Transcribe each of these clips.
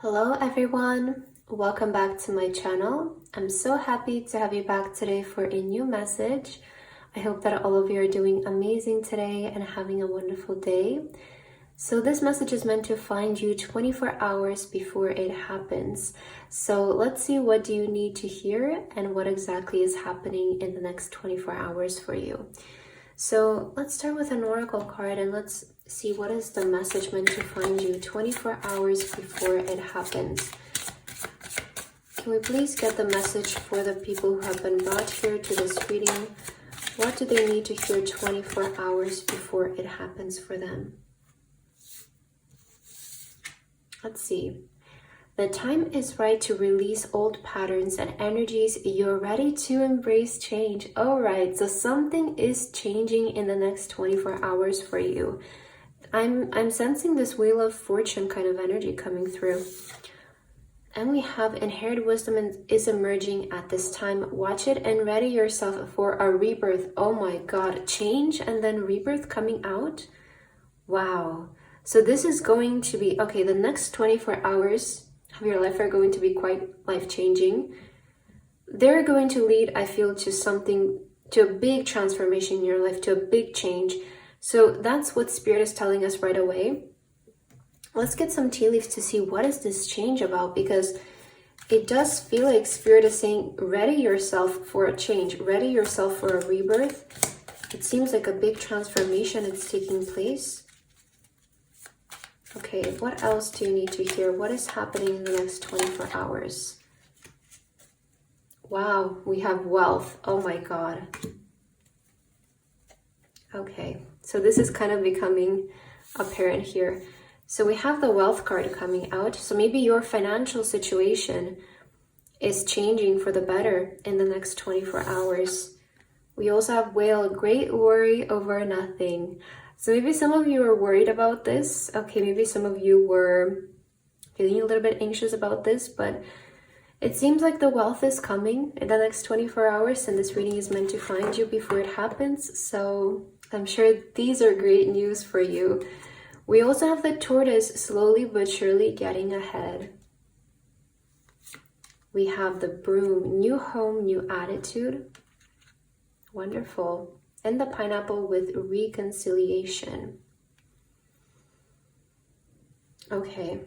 Hello everyone, welcome back to my channel. I'm so happy to have you back today for a new message. I hope that all of you are doing amazing today and having a wonderful day. So this message is meant to find you 24 hours before it happens. So let's see, what do you need to hear and what exactly is happening in the next 24 hours for you. So let's start with an oracle card and let's see what is the message meant to find you 24 hours before it happens. Can we please get the message for the people who have been brought here to this reading? What do they need to hear 24 hours before it happens for them? Let's see. The time is right to release old patterns and energies. You're ready to embrace change. All right, so something is changing in the next 24 hours for you. I'm sensing this Wheel of Fortune kind of energy coming through. And we have inherited wisdom is emerging at this time. Watch it and ready yourself for a rebirth. Oh my God, change and then rebirth coming out. Wow. So this is going to be, okay, the next 24 hours of your life are going to be quite life-changing. They're going to lead, I feel, to a big transformation in your life, to a big change. So that's what Spirit is telling us right away. Let's get some tea leaves to see what is this change about, because it does feel like Spirit is saying, ready yourself for a change, ready yourself for a rebirth. It seems like a big transformation is taking place. Okay, what else do you need to hear? What is happening in the next 24 hours? Wow, we have wealth. Oh my God. Okay, so this is kind of becoming apparent here. So we have the wealth card coming out. So maybe your financial situation is changing for the better in the next 24 hours. We also have Whale, great worry over nothing. So maybe some of you are worried about this. Okay, maybe some of you were feeling a little bit anxious about this, but it seems like the wealth is coming in the next 24 hours, and this reading is meant to find you before it happens. So I'm sure these are great news for you. We also have the Tortoise, slowly but surely getting ahead. We have the Broom, new home, new attitude. Wonderful. And the Pineapple with reconciliation. Okay.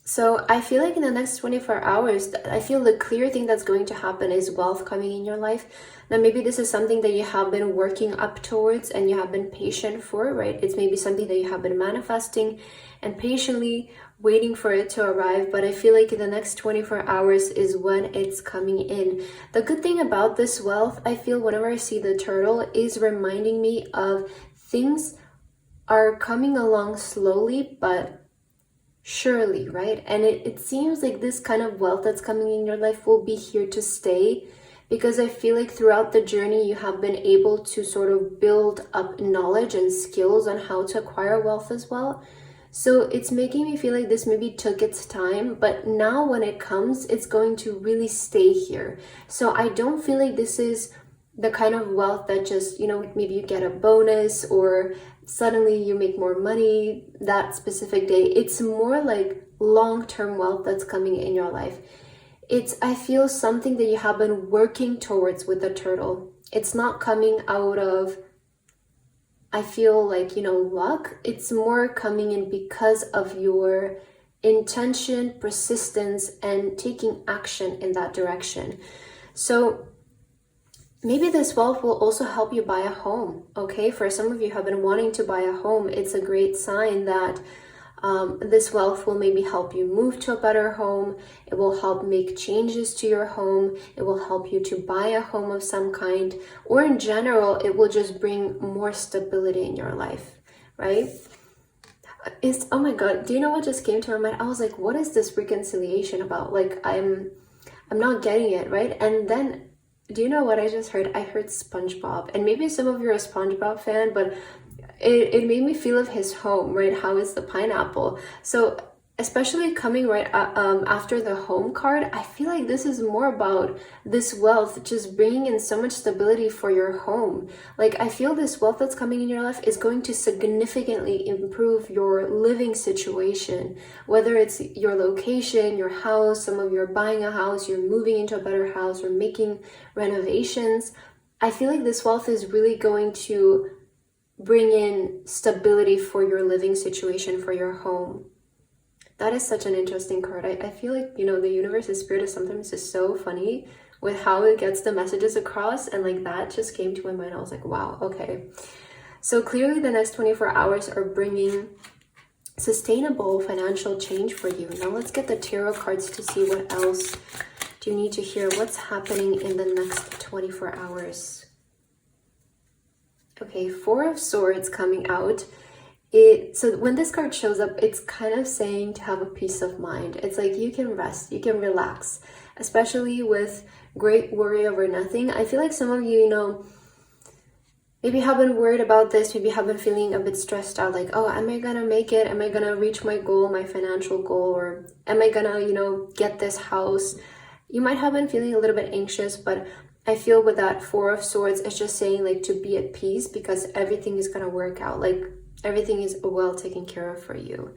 So I feel like in the next 24 hours, I feel the clear thing that's going to happen is wealth coming in your life. Now, maybe this is something that you have been working up towards and you have been patient for, right? It's maybe something that you have been manifesting and patiently waiting for it to arrive. But I feel like in the next 24 hours is when it's coming in. The good thing about this wealth, I feel whenever I see the turtle, is reminding me of things are coming along slowly, but surely, right? And it seems like this kind of wealth that's coming in your life will be here to stay, because I feel like throughout the journey you have been able to sort of build up knowledge and skills on how to acquire wealth as well. So it's making me feel like this maybe took its time, but now when it comes, it's going to really stay here. So I don't feel like this is the kind of wealth that just, maybe you get a bonus or suddenly you make more money that specific day. It's more like long-term wealth that's coming in your life. It's, I feel, something that you have been working towards with the turtle. It's not coming out of, I feel like, luck. It's more coming in because of your intention, persistence, and taking action in that direction. So maybe this wealth will also help you buy a home, okay? For some of you who have been wanting to buy a home, it's a great sign that this wealth will maybe help you move to a better home. It will help make changes to your home. It will help you to buy a home of some kind, or in general, it will just bring more stability in your life, right? Oh my God, do you know what just came to my mind? I was like, what is this reconciliation about? Like, I'm not getting it, right? And then, do you know what I just heard? I heard SpongeBob, and maybe some of you are a SpongeBob fan, but it made me feel of his home, right? How is the pineapple? So especially coming right after the home card, I feel like this is more about this wealth just bringing in so much stability for your home. Like, I feel this wealth that's coming in your life is going to significantly improve your living situation, whether it's your location, your house, some of you are buying a house, you're moving into a better house, or making renovations. I feel like this wealth is really going to bring in stability for your living situation, for your home. That is such an interesting card. I feel like, you know, the universe's spirit is sometimes just so funny with how it gets the messages across. And like that just came to my mind. I was like, wow, okay. So clearly the next 24 hours are bringing sustainable financial change for you. Now let's get the tarot cards to see what else do you need to hear. What's happening in the next 24 hours? Okay, Four of Swords coming out. So when this card shows up, it's kind of saying to have a peace of mind. It's like you can rest, you can relax, especially with great worry over nothing. I feel like some of you, you know, maybe have been worried about this, maybe have been feeling a bit stressed out, like, oh, am I gonna make it? Am I gonna reach my goal, my financial goal? Or am I gonna, you know, get this house? You might have been feeling a little bit anxious, but I feel with that Four of Swords, it's just saying like to be at peace because everything is gonna work out. Like, everything is well taken care of for you.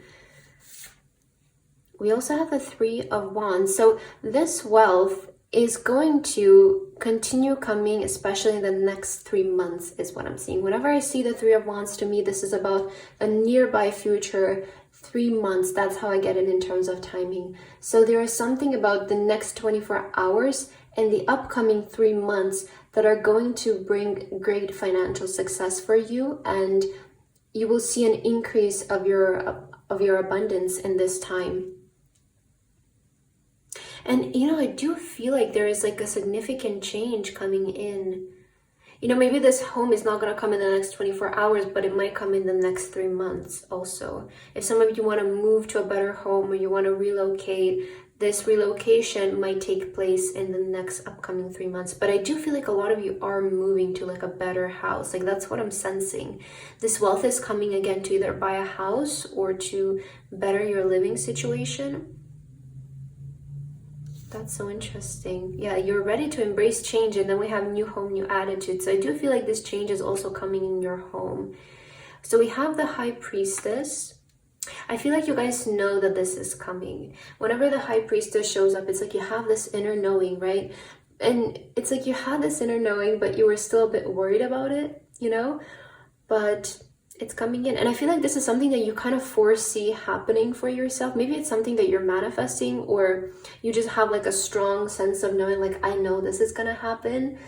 We also have the Three of Wands. So this wealth is going to continue coming, especially in the next 3 months is what I'm seeing. Whenever I see the Three of Wands, to me, this is about a nearby future, 3 months. That's how I get it in terms of timing. So there is something about the next 24 hours and the upcoming 3 months that are going to bring great financial success for you, and you will see an increase of your abundance in this time. And, you know, I do feel like there is like a significant change coming in. You know, maybe this home is not going to come in the next 24 hours, but it might come in the next 3 months also. If some of you want to move to a better home or you want to relocate, this relocation might take place in the next upcoming 3 months. But I do feel like a lot of you are moving to like a better house. Like, that's what I'm sensing. This wealth is coming again to either buy a house or to better your living situation. That's so interesting. Yeah, you're ready to embrace change, and then we have new home, new attitude. So I do feel like this change is also coming in your home. So we have the High Priestess. I feel like you guys know that this is coming. Whenever the High Priestess shows up, it's like you have this inner knowing, right? And it's like you had this inner knowing, but you were still a bit worried about it, you know? But it's coming in. And I feel like this is something that you kind of foresee happening for yourself. Maybe it's something that you're manifesting, or you just have like a strong sense of knowing, like, I know this is gonna happen.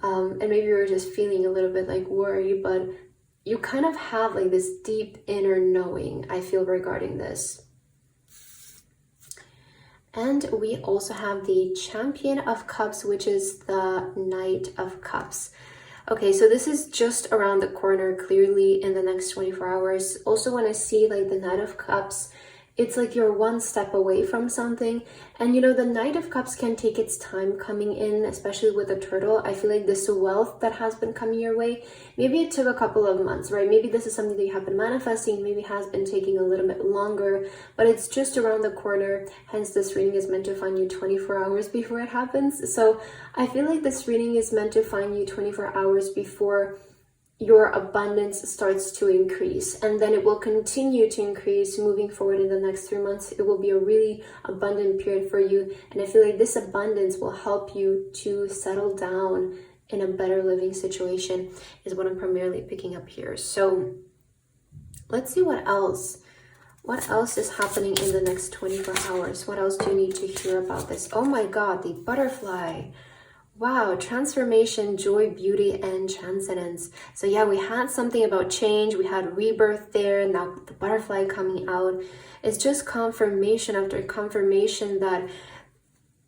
And maybe you're just feeling a little bit like worried, but you kind of have like this deep inner knowing, I feel, regarding this. And we also have the Champion of Cups, which is the Knight of Cups. Okay, so this is just around the corner, clearly in the next 24 hours. Also, when I see like the Knight of Cups, it's like you're one step away from something. And you know, the Knight of Cups can take its time coming in, especially with the turtle. I feel like this wealth that has been coming your way, maybe it took a couple of months, right? Maybe this is something that you have been manifesting, maybe has been taking a little bit longer, but it's just around the corner. Hence, this reading is meant to find you 24 hours before it happens. So I feel like this reading is meant to find you 24 hours before your abundance starts to increase, and then it will continue to increase moving forward in the next 3 months. It will be a really abundant period for you, and I feel like this abundance will help you to settle down in a better living situation, is what I'm primarily picking up here. So let's see what else is happening in the next 24 hours. What else do you need to hear about this? Oh my God, the butterfly. Wow, transformation, joy, beauty, and transcendence. So yeah, we had something about change. We had rebirth there. Now the butterfly coming out. It's just confirmation after confirmation that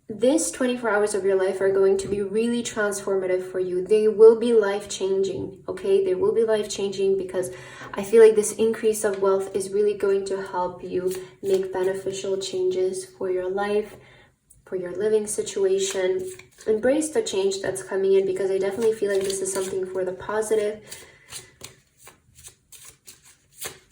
this 24 hours of your life are going to be really transformative for you. They will be life-changing, okay? They will be life-changing because I feel like this increase of wealth is really going to help you make beneficial changes for your life, for your living situation. Embrace the change that's coming in, because I definitely feel like this is something for the positive.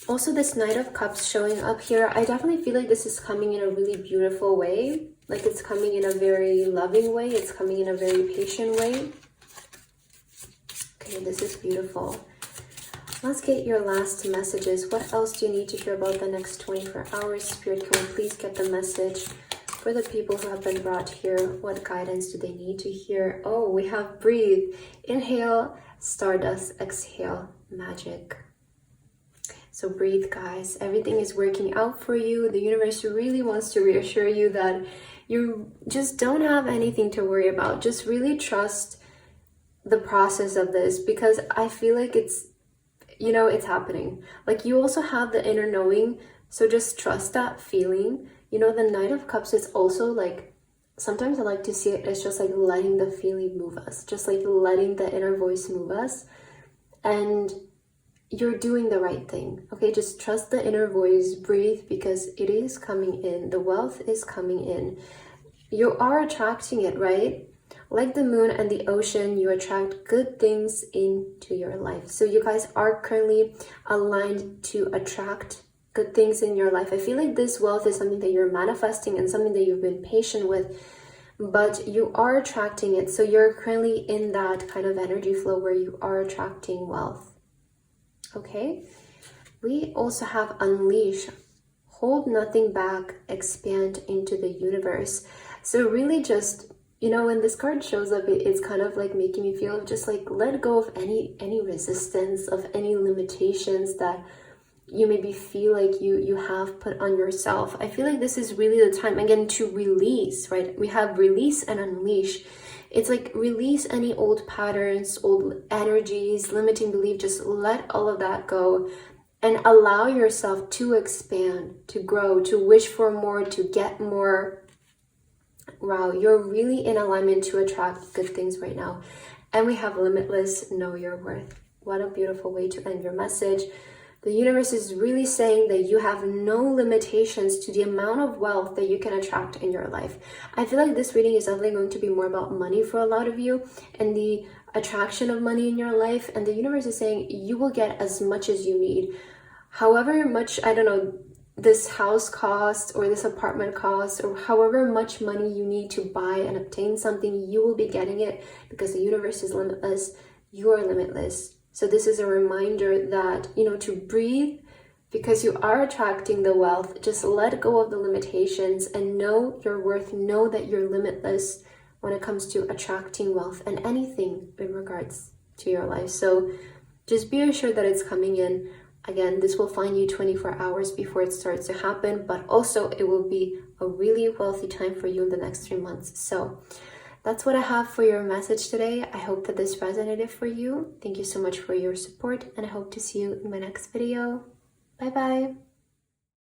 Also, this Knight of Cups showing up here, I definitely feel like this is coming in a really beautiful way. Like it's coming in a very loving way. It's coming in a very patient way. Okay, this is beautiful. Let's get your last messages. What else do you need to hear about the next 24 hours? Spirit, can we please get the message for the people who have been brought here? What guidance do they need to hear? Oh, we have breathe. Inhale, stardust. Exhale, magic. So breathe, guys. Everything is working out for you. The universe really wants to reassure you that you just don't have anything to worry about. Just really trust the process of this, because I feel like it's, you know, it's happening. Like you also have the inner knowing, so just trust that feeling. You know, the Knight of Cups is also like, sometimes I like to see it as just like letting the feeling move us, just like letting the inner voice move us. And you're doing the right thing. Okay, just trust the inner voice, breathe, because it is coming in. The wealth is coming in. You are attracting it, right? Like the moon and the ocean, you attract good things into your life. So you guys are currently aligned to attract good things in your life. I feel like this wealth is something that you're manifesting and something that you've been patient with, but you are attracting it. So you're currently in that kind of energy flow where you are attracting wealth. Okay, we also have unleash, hold nothing back, expand into the universe. So really just, you know, when this card shows up, it's kind of like making me feel just like let go of any resistance, of any limitations that you maybe feel like you have put on yourself. I feel like this is really the time again to release, right? We have release and unleash. It's like release any old patterns, old energies, limiting belief. Just let all of that go and allow yourself to expand, to grow, to wish for more, to get more. Wow, you're really in alignment to attract good things right now. And we have limitless, know your worth. What a beautiful way to end your message. The universe is really saying that you have no limitations to the amount of wealth that you can attract in your life. I feel like this reading is definitely going to be more about money for a lot of you and the attraction of money in your life. And the universe is saying you will get as much as you need. However much, I don't know, this house costs or this apartment costs or however much money you need to buy and obtain something, you will be getting it because the universe is limitless. You are limitless. So this is a reminder that, you know, to breathe because you are attracting the wealth. Just let go of the limitations and know your worth. Know that you're limitless when it comes to attracting wealth and anything in regards to your life. So just be assured that it's coming in. Again, this will find you 24 hours before it starts to happen, but also it will be a really wealthy time for you in the next 3 months. So that's what I have for your message today. I hope that this resonated for you. Thank you so much for your support, and I hope to see you in my next video. Bye bye.